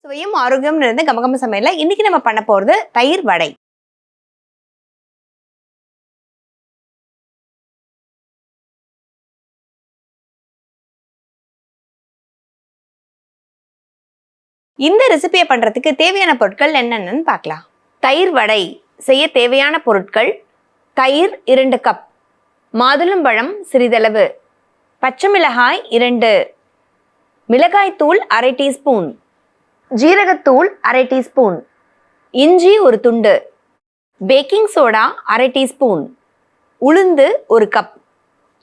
சுவையும் ஆரோக்கியம் நிறைந்த கமகம சமையல்ல இன்னைக்கு நம்ம பண்ண போறது தயிர் வடை. இந்த ரெசிபியை பண்றதுக்கு தேவையான பொருட்கள் என்னென்னு பார்க்கலாம். தயிர் வடை செய்ய தேவையான பொருட்கள்: தயிர் 2 கப், மாதுளம்பழம் சிறிதளவு, பச்சை மிளகாய் 2, மிளகாய்த்தூள் 1/2 டீஸ்பூன், ஜீரகத்தூள் 1/2 டீஸ்பூன், இஞ்சி 1 துண்டு, பேக்கிங் சோடா 1/2 டீஸ்பூன், உளுந்து 1 கப்,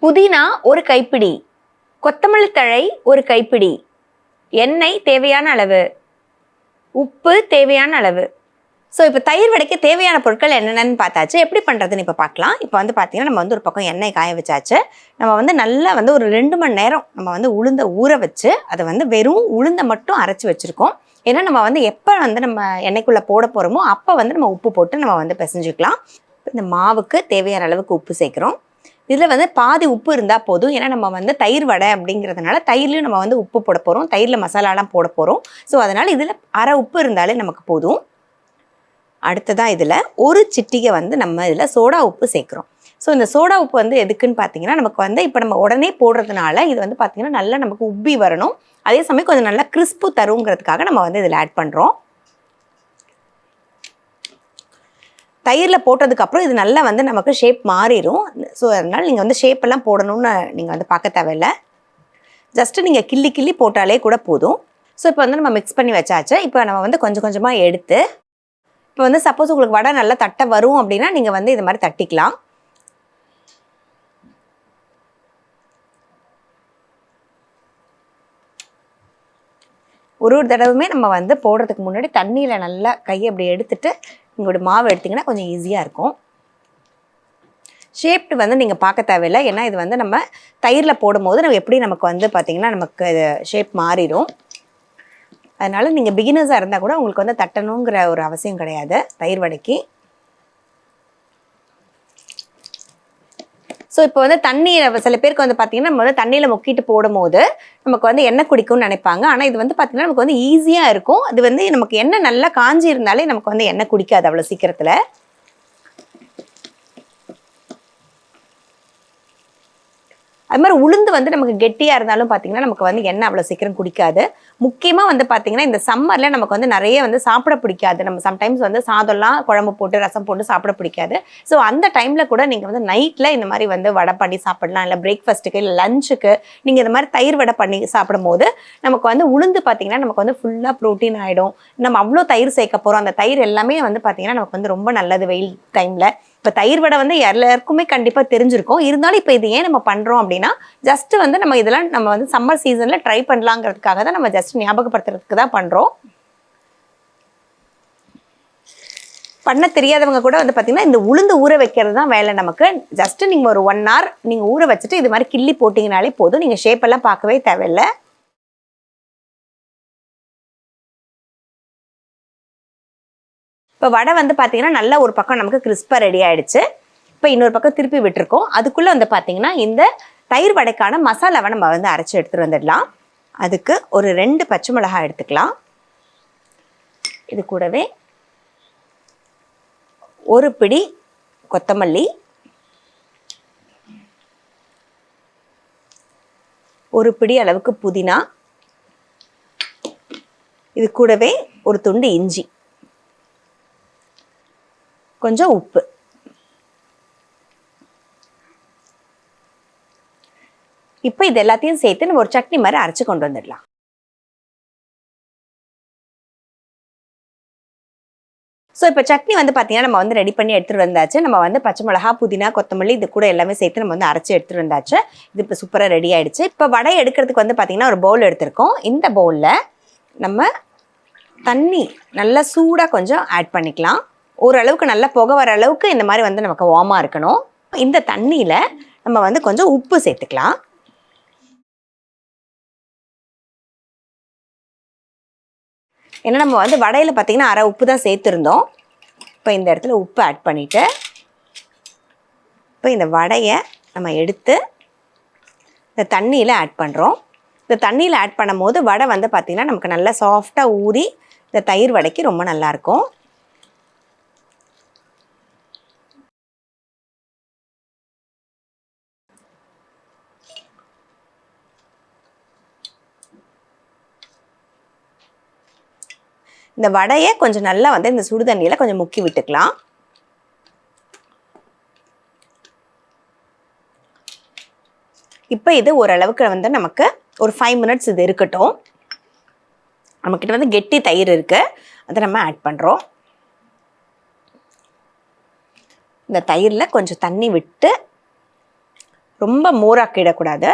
புதினா 1 கைப்பிடி, கொத்தமல்லி தழை 1 கைப்பிடி, எண்ணெய் தேவையான அளவு, உப்பு தேவையான அளவு. ஸோ இப்போ தயிர் வடைக்கு தேவையான பொருட்கள் என்னென்னு பார்த்தாச்சு. எப்படி பண்ணுறதுன்னு இப்போ பார்க்கலாம். இப்போ வந்து பார்த்தீங்கன்னா நம்ம வந்து ஒரு பக்கம் எண்ணெய் காய வச்சாச்சு. நம்ம வந்து நல்லா வந்து ஒரு 2 மணி நேரம் நம்ம வந்து உளுந்தை ஊற வச்சு அதை வந்து வெறும் உளுந்தை மட்டும் அரைச்சி வச்சுருக்கோம். ஏன்னா நம்ம வந்து எப்போ வந்து நம்ம எண்ணெய்க்குள்ளே போட போகிறோமோ அப்போ வந்து நம்ம உப்பு போட்டு நம்ம வந்து பிசைஞ்சிக்கலாம். இந்த மாவுக்கு தேவையான அளவுக்கு உப்பு சேர்க்குறோம். இதில் வந்து பாதி உப்பு இருந்தால் போதும். ஏன்னா நம்ம வந்து தயிர் வடை அப்படிங்கிறதுனால தயிர்லையும் நம்ம வந்து உப்பு போட போகிறோம், தயிரில் மசாலாலாம் போட போகிறோம். ஸோ அதனால் இதில் அரை உப்பு இருந்தாலே நமக்கு போதும். அடுத்ததாக இதில் ஒரு சிட்டிகை வந்து நம்ம இதில் சோடா உப்பு சேர்க்குறோம். ஸோ இந்த சோடா உப்பு வந்து எதுக்குன்னு பார்த்தீங்கன்னா நமக்கு வந்து இப்போ நம்ம உடனே போடுறதுனால இது வந்து பார்த்திங்கன்னா நல்லா நமக்கு உப்பி வரணும். அதே சமயம் கொஞ்சம் நல்லா கிறிஸ்பு தருங்கிறதுக்காக நம்ம வந்து இதில் ஆட் பண்ணுறோம். தயிரில் போட்டதுக்கப்புறம் இது நல்லா வந்து நமக்கு ஷேப் மாறிடும். ஸோ அதனால் நீங்கள் வந்து ஷேப்பெல்லாம் போடணும்னு நீங்கள் வந்து பார்க்க தேவையில்லை. ஜஸ்ட்டு நீங்கள் கிள்ளி கிள்ளி போட்டாலே கூட போதும். ஸோ இப்போ வந்து நம்ம மிக்ஸ் பண்ணி வச்சாச்சு. இப்போ நம்ம வந்து கொஞ்சம் கொஞ்சமாக எடுத்து இப்போ வந்து சப்போஸ் உங்களுக்கு வடை நல்லா தட்டை வரும் அப்படின்னா நீங்கள் வந்து இது மாதிரி தட்டிக்கலாம். ஒரு தடவுமே நம்ம வந்து போடுறதுக்கு முன்னாடி தண்ணியில் நல்லா கையை அப்படி எடுத்துட்டு உங்களோட மாவு எடுத்திங்கன்னா கொஞ்சம் ஈஸியாக இருக்கும். ஷேப்டு வந்து நீங்கள் பார்க்க தேவையில்லை. ஏன்னா இது வந்து நம்ம தயிரில் போடும்போது நம்ம எப்படி நமக்கு வந்து பார்த்திங்கன்னா நமக்கு ஷேப் மாறிடும். அதனால் நீங்கள் பிகினர்ஸாக இருந்தால் கூட உங்களுக்கு வந்து தட்டணுங்கிற ஒரு அவசியம் கிடையாது தயிர் வடைக்கு. ஸோ இப்போ வந்து தண்ணியில் சில பேருக்கு வந்து பார்த்திங்கன்னா நம்ம வந்து தண்ணியில் முக்கிட்டு போடும்போது நமக்கு வந்து எண்ணெய் குடிக்கும்னு நினைப்பாங்க. ஆனால் இது வந்து பார்த்திங்கன்னா நமக்கு வந்து ஈஸியாக இருக்கும். அது வந்து நமக்கு எண்ணெய் நல்லா காஞ்சி இருந்தாலே நமக்கு வந்து எண்ணெய் குடிக்காது அவ்வளோ சீக்கிரத்தில். அது மாதிரி உளுந்து வந்து நமக்கு கெட்டியாக இருந்தாலும் பார்த்திங்கன்னா நமக்கு வந்து எண்ணெய் அவ்வளோ சீக்கிரம் குடிக்காது. முக்கியமாக வந்து பார்த்திங்கன்னா இந்த சம்மரில் நமக்கு வந்து நிறைய வந்து சாப்பிட பிடிக்காது. நம்ம சம்டைம்ஸ் வந்து சாதம்லாம் குழம்பு போட்டு ரசம் போட்டு சாப்பிட பிடிக்காது. ஸோ அந்த டைமில் கூட நீங்கள் வந்து நைட்டில் இந்த மாதிரி வந்து வடை பண்ணி சாப்பிடலாம். இல்லை பிரேக்ஃபாஸ்ட்டுக்கு இல்லை லஞ்சுக்கு நீங்கள் இந்த மாதிரி தயிர் வடை பண்ணி சாப்பிடும் போது நமக்கு வந்து உளுந்து பார்த்திங்கன்னா நமக்கு வந்து ஃபுல்லாக ப்ரோட்டீன் ஆகிடும். நம்ம அவ்வளோ தயிர் சேர்க்க போகிறோம். அந்த தயிர் எல்லாமே வந்து பார்த்திங்கன்னா நமக்கு வந்து ரொம்ப நல்லது வெயில் டைமில். இப்போ தயிர் வடை வந்து எல்லாருக்குமே கண்டிப்பாக தெரிஞ்சிருக்கும். இருந்தாலும் இப்போ இது ஏன் நம்ம பண்ணுறோம் அப்படின்னா ஜஸ்ட்டு வந்து நம்ம இதெல்லாம் நம்ம வந்து சம்மர் சீசனில் ட்ரை பண்ணலாங்கிறதுக்காக தான் நம்ம ஜஸ்ட் ஞாபகப்படுத்துறதுக்கு தான் பண்ணுறோம். பண்ண தெரியாதவங்க கூட வந்து பார்த்திங்கன்னா இந்த உளுந்து ஊற வைக்கிறது தான் வேலை நமக்கு. ஜஸ்ட்டு நீங்கள் ஒரு 1 hour நீங்கள் ஊற வச்சுட்டு இது மாதிரி கிள்ளி போட்டிங்கனாலே போதும். நீங்கள் ஷேப்பெல்லாம் பார்க்கவே தேவையில்லை. இப்போ வடை வந்து பார்த்திங்கன்னா நல்லா ஒரு பக்கம் நமக்கு கிறிஸ்பாக ரெடி ஆகிடுச்சு. இப்போ இன்னொரு பக்கம் திருப்பி விட்டுருக்கோம். அதுக்குள்ளே வந்து பார்த்திங்கன்னா இந்த தயிர் வடைக்கான மசாலாவை நம்ம வந்து அரைச்சி எடுத்துகிட்டு வந்துடலாம். அதுக்கு ஒரு 2 பச்சை மிளகாய் எடுத்துக்கலாம். இது கூடவே ஒரு பிடி கொத்தமல்லி, ஒரு பிடி அளவுக்கு புதினா, இது கூடவே ஒரு துண்டு இஞ்சி, கொஞ்சம் உப்பு. இப்போ இது எல்லாத்தையும் சேர்த்து நம்ம ஒரு சட்னி மாதிரி அரைச்சு கொண்டு வந்துடலாம். ஸோ இப்போ சட்னி வந்து பார்த்தீங்கன்னா நம்ம வந்து ரெடி பண்ணி எடுத்துகிட்டு வந்தாச்சு. நம்ம வந்து பச்சை மிளகா, புதினா, கொத்தமல்லி இது கூட எல்லாமே சேர்த்து நம்ம வந்து அரைச்சி எடுத்துகிட்டு வந்தாச்சு. இது இப்போ சூப்பராக ரெடி ஆகிடுச்சு. இப்போ வடை எடுக்கிறதுக்கு வந்து பார்த்திங்கன்னா ஒரு பவுல் எடுத்திருக்கோம். இந்த பவுலில் நம்ம தண்ணி நல்லா சூடாக கொஞ்சம் ஆட் பண்ணிக்கலாம். ஓரளவுக்கு நல்லா புகை வர அளவுக்கு இந்த மாதிரி வந்து நமக்கு வார்மாக இருக்கணும். இந்த தண்ணியில் நம்ம வந்து கொஞ்சம் உப்பு சேர்த்துக்கலாம். ஏன்னா நம்ம வந்து வடையில் பார்த்திங்கன்னா அரை உப்பு தான் சேர்த்துருந்தோம். இப்போ இந்த இடத்துல உப்பு ஆட் பண்ணிவிட்டு இப்போ இந்த வடையை நம்ம எடுத்து இந்த தண்ணியில் ஆட் பண்ணுறோம். இந்த தண்ணியில் ஆட் பண்ணும்போது வடை வந்து பார்த்திங்கன்னா நமக்கு நல்லா சாஃப்டாக ஊறி இந்த தயிர் வடைக்கு ரொம்ப நல்லாயிருக்கும். இந்த வடையை கொஞ்சம் நல்லா வந்து இந்த சுடு தண்ணியில் கொஞ்சம் முக்கி விட்டுக்கலாம். இப்போ இது ஓரளவுக்கு வந்து நமக்கு ஒரு 5 மினிட்ஸ் இது இருக்கட்டும். நம்மக்கிட்ட வந்து கெட்டி தயிர் இருக்குது, அதை நம்ம ஆட் பண்ணுறோம். இந்த தயிரில் கொஞ்சம் தண்ணி விட்டு ரொம்ப மோராக்கிடக்கூடாது.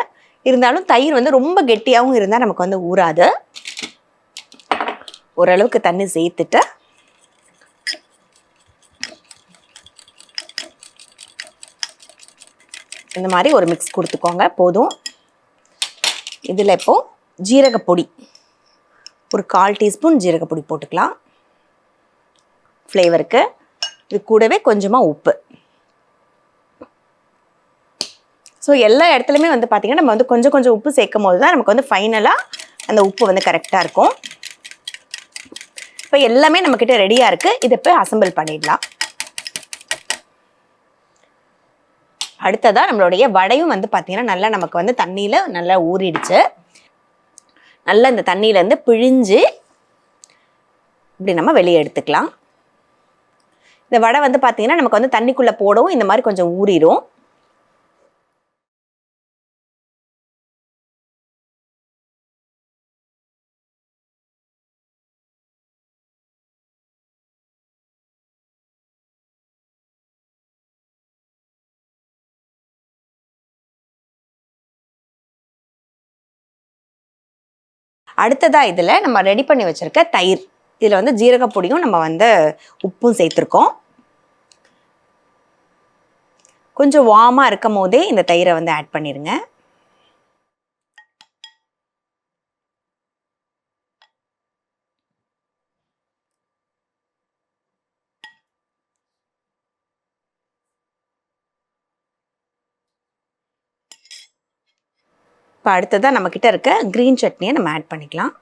இருந்தாலும் தயிர் வந்து ரொம்ப கெட்டியாகவும் இருந்தால் நமக்கு வந்து ஊறாது. ஓரளவுக்கு தண்ணி சேர்த்துட்டு இந்த மாதிரி ஒரு மிக்ஸ் கொடுத்துக்கோங்க போதும். இதில் இப்போது ஜீரகப்பொடி ஒரு 1/4 டீஸ்பூன் ஜீரகப்பொடி போட்டுக்கலாம் ஃப்ளேவருக்கு. இது கூடவே கொஞ்சமாக உப்பு. ஸோ எல்லா இடத்துலையுமே வந்து பார்த்திங்கன்னா நம்ம வந்து கொஞ்சம் கொஞ்சம் உப்பு சேர்க்கும் போது தான் நமக்கு வந்து ஃபைனலாக அந்த உப்பு வந்து கரெக்டாக இருக்கும். இப்போ எல்லாமே நம்மக்கிட்ட ரெடியாக இருக்குது. இதை இப்போ அசம்பிள் பண்ணிடலாம். அடுத்ததாக நம்மளுடைய வடையும் வந்து பார்த்திங்கன்னா நல்லா நமக்கு வந்து தண்ணியில் நல்லா ஊறிடுச்சு. நல்லா இந்த தண்ணியிலேருந்து பிழிஞ்சு இப்படி நம்ம வெளியே எடுத்துக்கலாம். இந்த வடை வந்து பார்த்திங்கன்னா நமக்கு வந்து தண்ணிக்குள்ளே போடவும் இந்த மாதிரி கொஞ்சம் ஊறிடும். அடுத்ததாக இதில் நம்ம ரெடி பண்ணி வச்சுருக்க தயிர், இதில் வந்து ஜீரகப்பொடியும் நம்ம வந்து உப்பும் சேர்த்துருக்கோம். கொஞ்சம் வார்மாக இருக்கும் போதே இந்த தயிரை வந்து ஆட் பண்ணிடுங்க. இப்போ அடுத்ததாக நம்மக்கிட்ட இருக்க க்ரீன் சட்னியை நம்ம ஆட் பண்ணிக்கலாம்.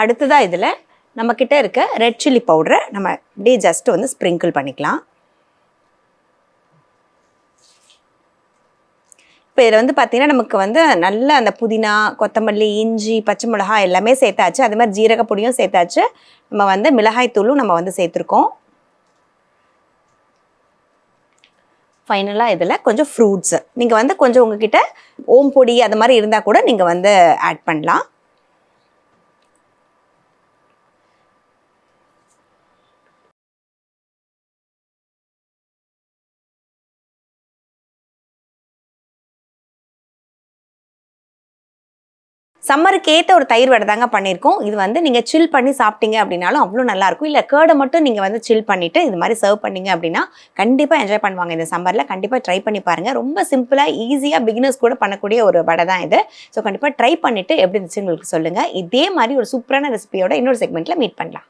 அடுத்ததாக இதில் நம்மக்கிட்ட இருக்க ரெட் சில்லி பவுடரை நம்ம அப்படியே ஜஸ்ட் வந்து ஸ்ப்ரிங்கிள் பண்ணிக்கலாம். இப்போ இதில் வந்து பார்த்திங்கன்னா நமக்கு வந்து நல்ல அந்த புதினா, கொத்தமல்லி, இஞ்சி, பச்சை மிளகாய் எல்லாமே சேர்த்தாச்சு. அதே மாதிரி ஜீரகப்பொடியும் சேர்த்தாச்சு. நம்ம வந்து மிளகாய் தூளும் நம்ம வந்து சேர்த்துருக்கோம். ஃபைனலாக இதில் கொஞ்சம் ஃப்ரூட்ஸு நீங்கள் வந்து கொஞ்சம் உங்ககிட்ட ஓம் பொடி அது மாதிரி இருந்தால் கூட நீங்கள் வந்து ஆட் பண்ணலாம். சம்மருக்கு ஏற்ற ஒரு தயிர் வடை தாங்க பண்ணியிருக்கோம். இது வந்து நீங்கள் சில் பண்ணி சாப்பிட்டீங்க அப்படின்னாலும் அவ்வளோ நல்லாயிருக்கும். இல்லை கேர்டை மட்டும் நீங்கள் வந்து சில் பண்ணிவிட்டு இது மாதிரி சர்வ் பண்ணிங்க அப்படின்னா கண்டிப்பாக என்ஜாய் பண்ணுவாங்க. இந்த சம்மரில் கண்டிப்பாக ட்ரை பண்ணி பாருங்கள். ரொம்ப சிம்பிளாக ஈஸியாக பிகினர்ஸ் கூட பண்ணக்கூடிய ஒரு வடை தான் இது. ஸோ கண்டிப்பாக ட்ரை பண்ணிவிட்டு எப்படி இருந்துச்சு உங்களுக்கு சொல்லுங்கள். இதே மாதிரி ஒரு சூப்பரான ரெசிபியோட இன்னொரு செக்மெண்ட்டில் மீட் பண்ணலாம்.